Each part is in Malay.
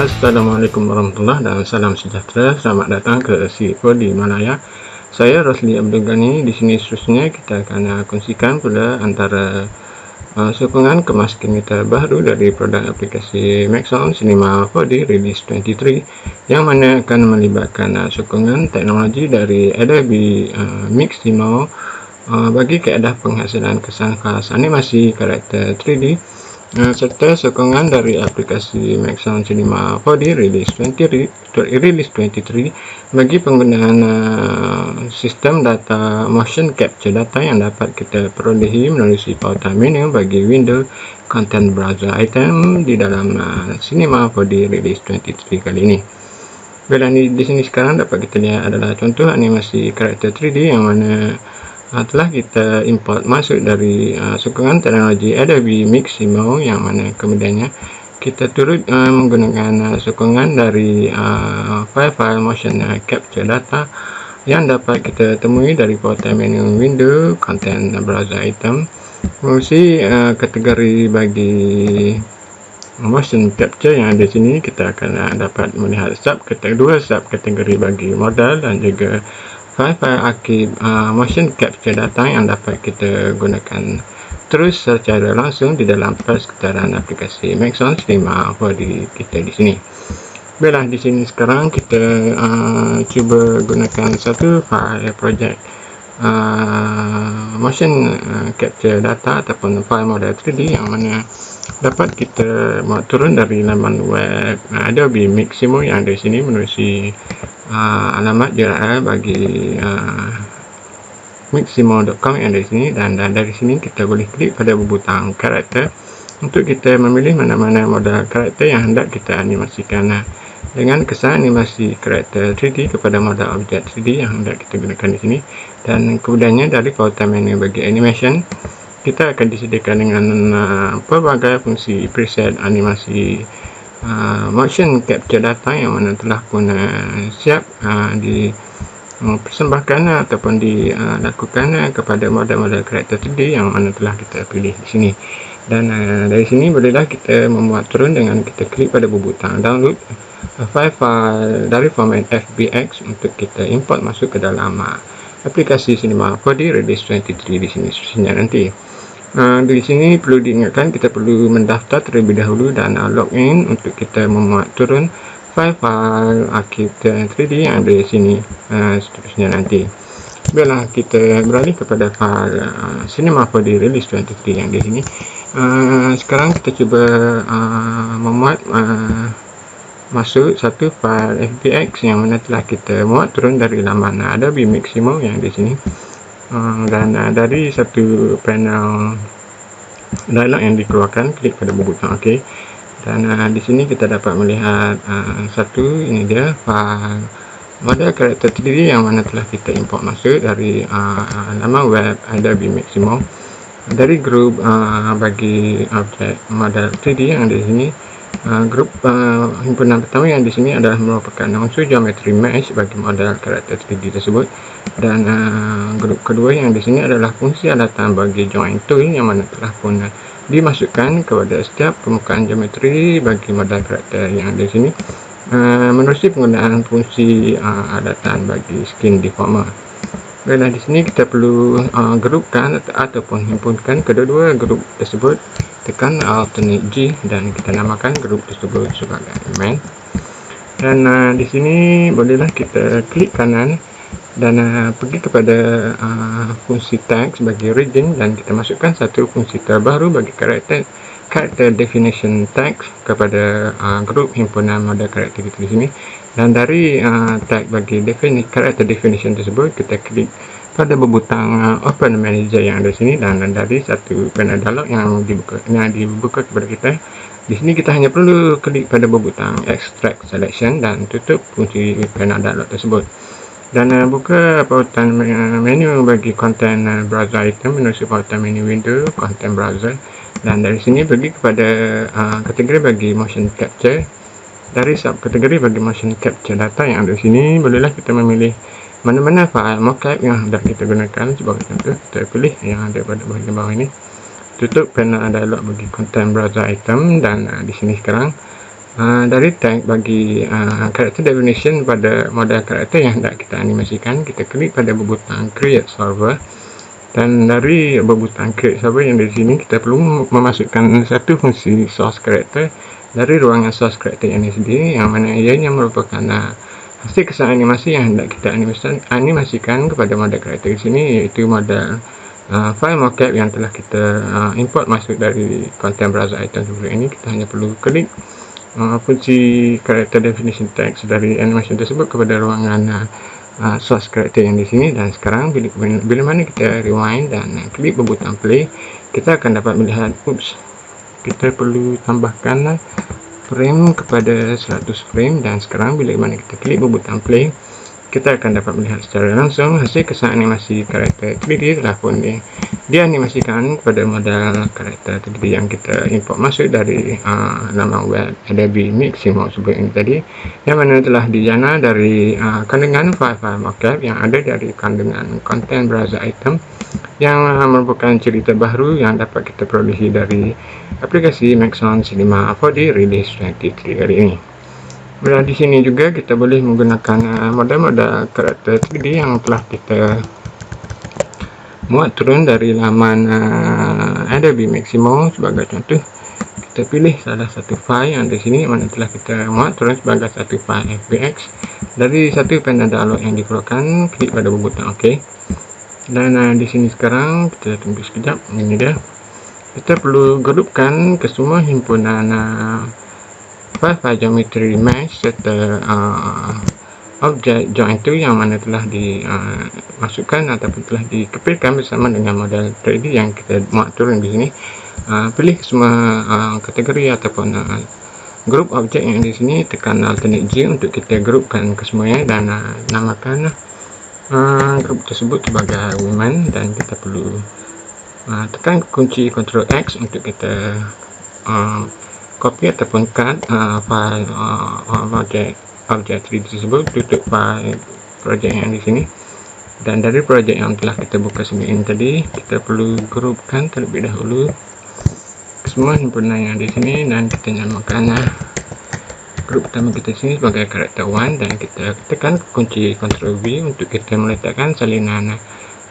Assalamualaikum warahmatullahi dan salam sejahtera. Selamat datang ke CEO di Malaya. Saya Rosli Abdul Ghani. Di sini seterusnya kita akan kongsikan pula antara sokongan kemas kini terbaru dari produk aplikasi Maxon Cinema 4D Release 23 yang mana akan melibatkan sokongan teknologi dari Adobe Miximo bagi keadaan penghasilan kesan khas animasi karakter 3D serta sokongan dari aplikasi Maxon Cinema 4D Release 23 bagi penggunaan sistem data motion capture data yang dapat kita perolehi melalui pautan menu bagi window content browser item di dalam Cinema 4D Release 23 kali ini. Baiklah, di sini sekarang dapat kita lihat adalah contoh animasi karakter 3D yang mana telah kita import masuk dari sokongan teknologi Adobe Miximo, yang mana kemudiannya kita turut menggunakan sokongan dari file motion capture data yang dapat kita temui dari pautan menu window content browser item. Fungsi kategori bagi motion capture yang ada di sini, kita akan dapat melihat dua sub kategori bagi modal dan juga file arsip motion capture data yang dapat kita gunakan terus secara langsung di dalam persekitaran aplikasi Maxon Cinema 4D kita di sini. Baiklah, di sini sekarang kita cuba gunakan satu file project motion capture data ataupun file model 3D yang mana dapat kita buat turun dari laman web Adobe Miximo yang ada di sini menerusi alamat URL bagi miximo.com yang ada di sini, dan dari sini kita boleh klik pada butang karakter untuk kita memilih mana-mana model karakter yang hendak kita animasikan dengan kesan animasi karakter 3D kepada model objek 3D yang hendak kita gunakan di sini. Dan kemudiannya dari pautan menu bagi animation kita akan disediakan dengan pelbagai fungsi preset animasi motion capture data yang mana telah pun siap dipersembahkan ataupun dilakukan kepada model-model karakter 3D yang mana telah kita pilih di sini. Dan dari sini bolehlah kita membuat turun dengan kita klik pada butang download file dari format FBX untuk kita import masuk ke dalam aplikasi Cinema 4D Release 23 di sini seterusnya nanti. Di sini perlu diingatkan kita perlu mendaftar terlebih dahulu dan login untuk kita memuat turun file arsip 3D yang ada di sini seterusnya nanti. Baiklah, kita beralih kepada file Cinema 4D Release 23 yang di sini. Sekarang kita cuba memuat masuk satu file FBX yang mana telah kita muat turun dari laman Adobe Miximo yang di sini. Dan dari satu panel dialog yang dikeluarkan, klik pada butang OK. Dan di sini kita dapat melihat ini dia file model karakter 3D yang mana telah kita import masuk dari laman web Adobe Miximo dari grup bagi objek model 3D yang ada di sini. Grup himpunan pertama yang di sini adalah merupakan unsur geometry mesh bagi model karakter 3D tersebut, dan grup kedua yang di sini adalah fungsi alatan bagi join tool yang mana telah pun dimasukkan kepada setiap permukaan geometri bagi model karakter yang ada di sini menerusi penggunaan fungsi alatan bagi skin deformer. Baiklah, di sini kita perlu grupkan ataupun himpunkan kedua-dua grup tersebut. Tekan alternate G dan kita namakan grup tersebut sebagai main. Dan di sini bolehlah kita klik kanan dan pergi kepada fungsi tag sebagai region, dan kita masukkan satu fungsi terbaru bagi character definition tag kepada grup himpunan model karakter kita di sini. Dan dari tag bagi character definition tersebut kita klik pada butang Open Manager yang ada di sini, dan dari satu panel dialog yang dibuka kepada kita. Di sini kita hanya perlu klik pada butang Extract Selection dan tutup fungsi panel dialog tersebut. Dan buka pautan menu bagi content browser item menuju pautan menu window content browser, dan dari sini pergi kepada kategori bagi motion capture. Dari sub kategori bagi motion capture data yang ada di sini, bolehlah kita memilih mana-mana file mockup yang hendak kita gunakan. Sebagai contoh, kita pilih yang ada pada bahagian bawah ini. Tutup panel dialog bagi content browser item, dan di sini sekarang Dari tag bagi character definition pada model karakter yang hendak kita animasikan, kita klik pada butang create solver, dan dari butang create solver yang di sini kita perlu memasukkan satu fungsi source character dari ruangan source character ini sendiri, yang mana ianya merupakan hasil kesan animasi yang hendak kita animasikan kepada model karakter di sini, yaitu model file mocap yang telah kita import masuk dari content browser item seperti ini. Kita hanya perlu klik fungsi character definition text dari animation tersebut kepada ruangan source character yang di sini, dan sekarang bila mana kita rewind dan klik butang play, kita akan dapat melihat kita perlu tambahkan frame kepada 100 frame, dan sekarang bila mana kita klik butang play, kita akan dapat melihat secara langsung hasil kesan animasi karakter 3D telah pun dianimasikan kepada model karakter 3D yang kita import masuk dari laman web Adobe Miximo seperti ini tadi, yang mana telah dijana dari kandungan file-file mocap yang ada dari kandungan content browser item, yang merupakan cerita baru yang dapat kita perolehi dari aplikasi Maxon Cinema 4D Release 23 kali ini. Di sini juga kita boleh menggunakan model-model karakter 3D yang telah kita muat turun dari laman Adobe Maximo. Sebagai contoh, kita pilih salah satu file yang di sini mana telah kita muat turun sebagai satu file FBX dari satu panel download yang diperlukan. Klik pada butang OK, dan di sini sekarang kita tunggu sekejap. Ini dia, kita perlu grupkan ke semua himpunan file geometry mesh serta objek join itu yang mana telah dimasukkan ataupun telah dikepilkan bersama dengan model 3D yang kita muat turun di sini. Pilih semua kategori ataupun grup objek yang di sini, tekan alternate G untuk kita grupkan ke semuanya, dan namakan grup tersebut sebagai woman, dan kita perlu tekan kunci Ctrl X untuk kita copy ataupun cut file objek 3D tersebut, tutup file projek yang di sini, dan dari projek yang telah kita buka sebelum ini tadi, kita perlu grupkan terlebih dahulu semua himpunan yang di sini, dan kita namakan grup pertama kita sini sebagai karakter 1, dan kita tekan kunci Ctrl V untuk kita meletakkan salinan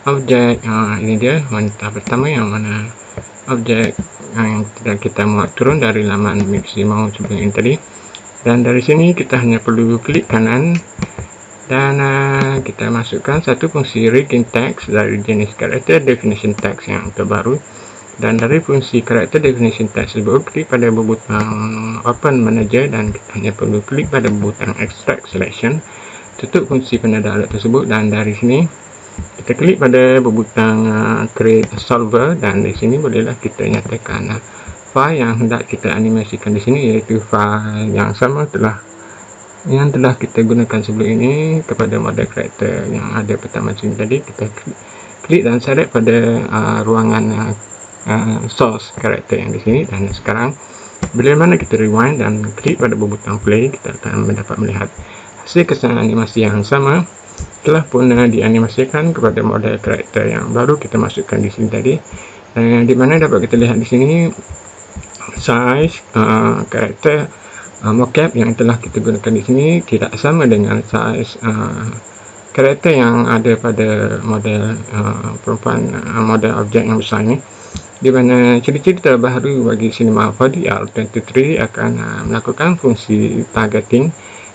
objek. Ini dia wanita pertama, yang mana objek yang kita muat turun dari laman Miximo sebelum ini tadi. Dan dari sini kita hanya perlu klik kanan, dan kita masukkan satu fungsi rigging text dari jenis character definition text yang terbaru. Dan dari fungsi character definition text tersebut, klik pada butang open manager, dan kita hanya perlu klik pada butang extract selection, tutup fungsi panel download tersebut, dan dari sini kita klik pada butang create solver, dan di sini bolehlah kita nyatakan file yang hendak kita animasikan di sini, iaitu file yang sama yang telah kita gunakan sebelum ini kepada model karakter yang ada pertama sini tadi. Kita klik dan select pada ruangan source karakter yang di sini, dan sekarang bila mana kita rewind dan klik pada butang play, kita akan mendapat melihat hasil kesan animasi yang sama telah pun dianimasikan kepada model karakter yang baru kita masukkan di sini tadi, di mana dapat kita lihat di sini size karakter mocap yang telah kita gunakan di sini tidak sama dengan size karakter yang ada pada model model objek yang besar ini, di mana ciri-ciri terbaru bagi Cinema 4D R23 akan melakukan fungsi targeting,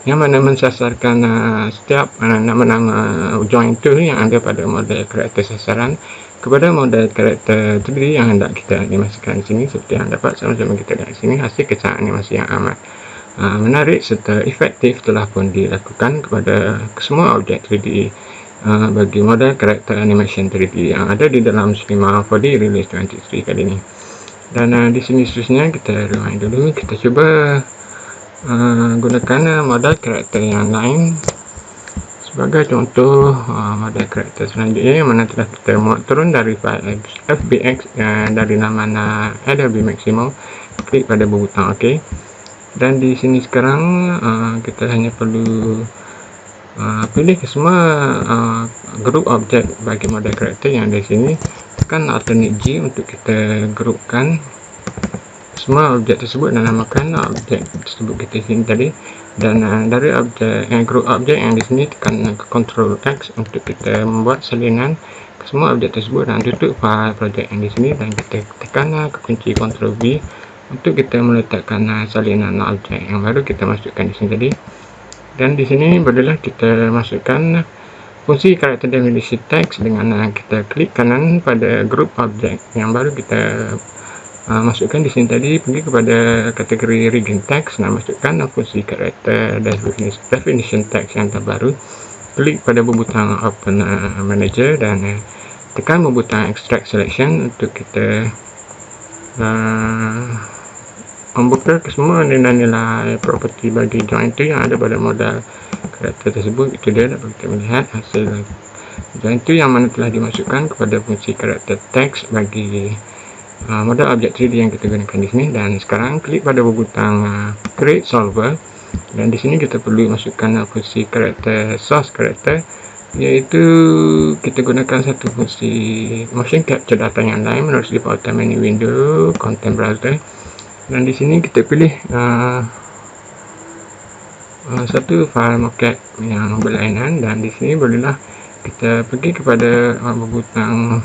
yang mana mensasarkan setiap nama-nama join tool yang ada pada model karakter sasaran kepada model karakter 3D yang hendak kita animasikan di sini. Seperti yang dapat sama-sama kita lihat di sini, hasil kesan animasi yang amat menarik serta efektif telah pun dilakukan kepada semua objek 3D bagi model karakter animation 3D yang ada di dalam Cinema 4D Release 23 kali ini. Dan di sini seterusnya kita rewind dulu, kita cuba gunakan model karakter yang lain. Sebagai contoh, model karakter selanjutnya yang mana telah kita muat turun dari file FBX dari laman Adobe Maximo. Klik pada butang OK, dan di sini sekarang kita hanya perlu pilih semua grup objek bagi model karakter yang di sini, tekan alternate G untuk kita grupkan semua objek tersebut dinamakan objek tersebut kita sini tadi. Dan dari objek grup objek yang di sini tekan Ctrl X untuk kita membuat salinan ke semua objek tersebut dan tutup file projek yang di sini, dan kita tekan ke kunci Ctrl V untuk kita meletakkan salinan objek yang baru kita masukkan di sini tadi. Dan di sini bolehlah kita masukkan fungsi karakter definition text dengan kita klik kanan pada grup objek yang baru kita masukkan di sini tadi, pergi kepada kategori rigging text, masukkan fungsi karakter definition text yang terbaru, klik pada butang open manager dan tekan butang extract selection untuk kita membuka ke semua nilai-nilai property bagi jointer yang ada pada modal karakter tersebut. Itu dia dapat kita melihat hasil jointer yang mana telah dimasukkan kepada fungsi karakter text bagi model objek 3D yang kita gunakan di sini. Dan sekarang klik pada butang create solver, dan di sini kita perlu masukkan fungsi karakter source karakter, iaitu kita gunakan satu fungsi motion capture data yang lain melalui pautan menu window content browser. Dan di sini kita pilih satu file mocap yang berlainan, dan di sini bolehlah kita pergi kepada butang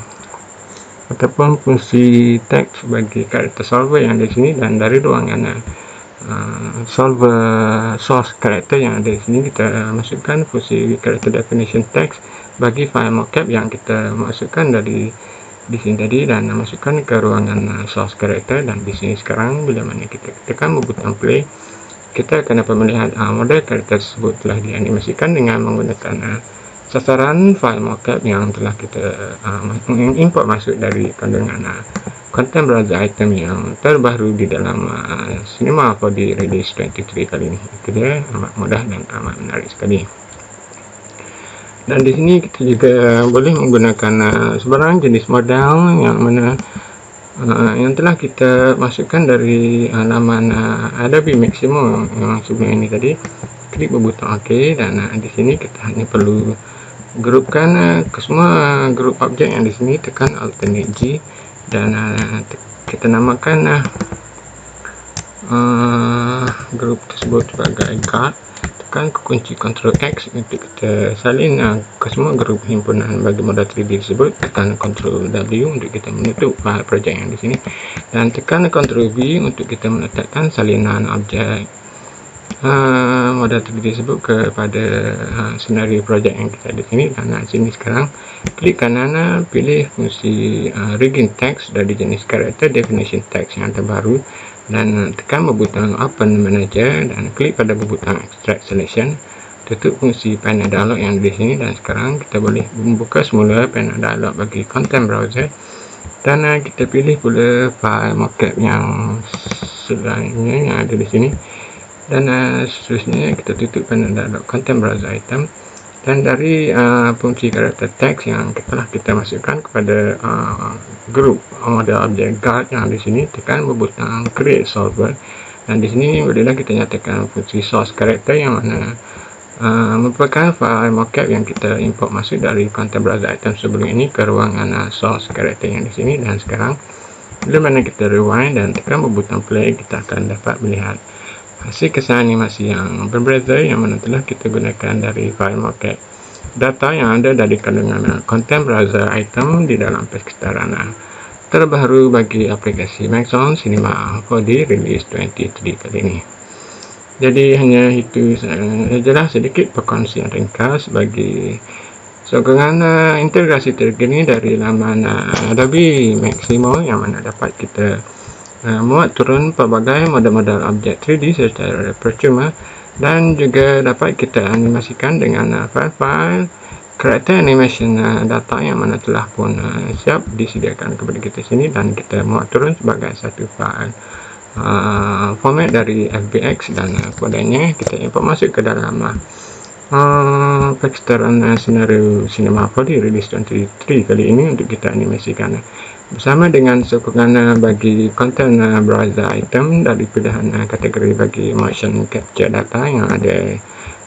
ataupun fungsi teks bagi karakter solver yang ada di sini, dan dari ruangan solver source karakter yang ada di sini kita masukkan fungsi karakter definition text bagi file mocap yang kita masukkan dari di sini tadi, dan masukkan ke ruangan source karakter. Dan di sini sekarang bila mana kita tekan butang play, kita akan dapat melihat model karakter tersebut telah dianimasikan dengan menggunakan sasaran file mocap yang telah kita import masuk dari kandungan content browser item yang terbaru di dalam Cinema 4D Release 23 kali ini. Itu dia, amat mudah dan amat menarik sekali. Dan di sini kita juga boleh menggunakan sebarang jenis model yang mana yang telah kita masukkan dari halaman Adobe Maximo yang sebelum ini tadi. Klik butang OK, dan di sini kita hanya perlu grupkan ke semua grup objek yang di sini, tekan Alternate G, dan kita namakan grup tersebut sebagai guard. Tekan ke kunci Ctrl X untuk kita salin ke semua grup himpunan bagi model 3D tersebut. Tekan Ctrl W untuk kita menutup file projek yang di sini, dan tekan Ctrl V untuk kita meletakkan salinan objek model 3D tersebut kepada senario projek yang kita ada di sini. Dan sini sekarang klik kanan, pilih fungsi rigging text dari jenis karakter definition text yang terbaru, dan tekan butang open manager dan klik pada butang extract selection, tutup fungsi panel dialog yang di sini. Dan sekarang kita boleh membuka semula panel dialog bagi content browser, dan kita pilih pula file mocap yang selainnya yang ada di sini, dan seterusnya kita tutup panel dialog content browser item. Dan dari fungsi karakter text yang telah kita masukkan kepada grup model objek guard yang di sini, tekan butang create solver, dan di sini bolehlah kita nyatakan fungsi source karakter yang mana merupakan file mocap yang kita import masuk dari content browser item sebelum ini ke ruangan source karakter yang di sini. Dan sekarang bila mana kita rewind dan tekan butang play, kita akan dapat melihat hasil kesan animasi yang berbeza yang mana telah kita gunakan dari file mocap data yang ada dari kandungan content browser item di dalam persekitaran terbaru bagi aplikasi Maxon Cinema 4D Release 23 kali ini. Jadi hanya itu sajalah sedikit perkongsian ringkas bagi sokongan integrasi terkini dari laman Adobe Maximo yang mana dapat kita muat turun pelbagai model-model objek 3D secara percuma, dan juga dapat kita animasikan dengan file-file karakter animation data yang mana telah pun siap disediakan kepada kita sini, dan kita muat turun sebagai satu file format dari FBX, dan kodenya kita import masuk ke dalam persekitaran senario Cinema 4D Release 23 kali ini untuk kita animasikan bersama dengan sokongan bagi content browser item dari pilihan kategori bagi motion capture data yang ada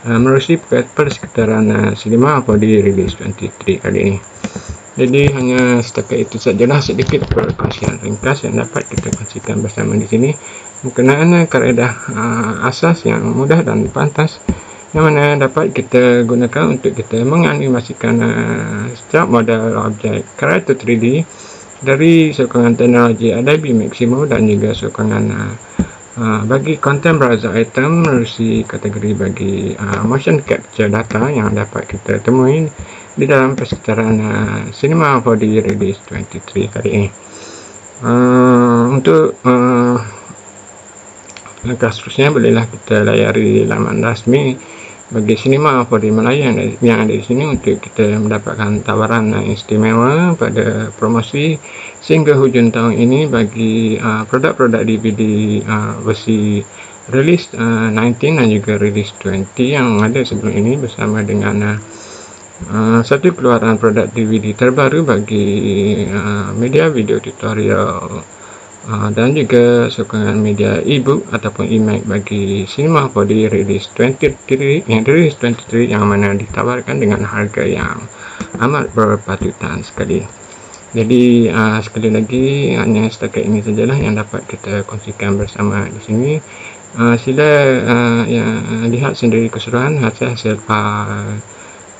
melalui persekitaran Cinema 4D Release 23 kali ini. Jadi hanya setakat itu sajalah sedikit perkongsian ringkas yang dapat kita kongsikan bersama di sini berkenaan kaedah asas yang mudah dan pantas yang mana dapat kita gunakan untuk kita menganimasikan setiap model objek kreator 3D dari sokongan teknologi Adobe Maximo dan juga sokongan bagi content browser item melalui kategori bagi motion capture data yang dapat kita temui di dalam persekitaran Cinema 4D Release 23 kali ini. Untuk langkah seterusnya bolehlah kita layari laman rasmi bagi Cinema 4D Malaya yang ada di sini untuk kita mendapatkan tawaran istimewa pada promosi sehingga hujung tahun ini bagi produk-produk DVD versi release 19 dan juga release 20 yang ada sebelum ini bersama dengan satu keluaran produk DVD terbaru bagi media video tutorial dan juga sokongan media e-book ataupun e-mac bagi Cinema 4D Release 23 yang mana ditawarkan dengan harga yang amat berpatutan sekali. Jadi sekali lagi hanya setakat ini sajalah yang dapat kita kongsikan bersama di sini. Sila lihat sendiri keseluruhan hasil file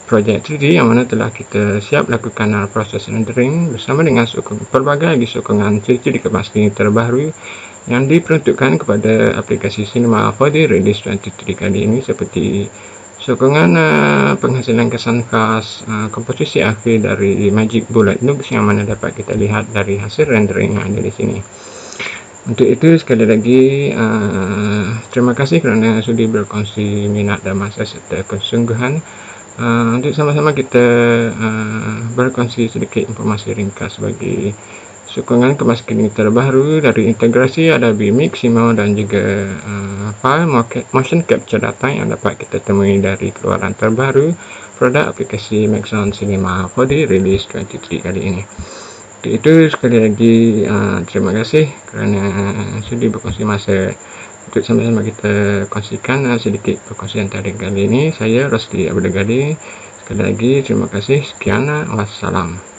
projek 3D yang mana telah kita siap lakukan proses rendering bersama dengan pelbagai sokongan ciri-ciri kemaskinan terbaru yang diperuntukkan kepada aplikasi Cinema 4D Release 23 kali ini seperti sokongan penghasilan kesan khas komposisi akhir dari Magic Bullet Nux yang mana dapat kita lihat dari hasil rendering yang ada di sini. Untuk itu sekali lagi terima kasih kerana sudi berkongsi minat dan masa serta kesungguhan untuk sama-sama kita berkongsi sedikit informasi ringkas bagi sokongan kemaskinan terbaru dari integrasi Adobe Maximo dan juga file motion capture data yang dapat kita temui dari keluaran terbaru produk aplikasi Maxon Cinema 4D Release 23 kali ini. Itu sekali lagi terima kasih kerana sudi berkongsi masa untuk sama-sama kita kongsikan sedikit perkongsian tarik kali ini. Saya Rosli Abdul Ghani. Sekali lagi terima kasih. Sekian. Wassalam.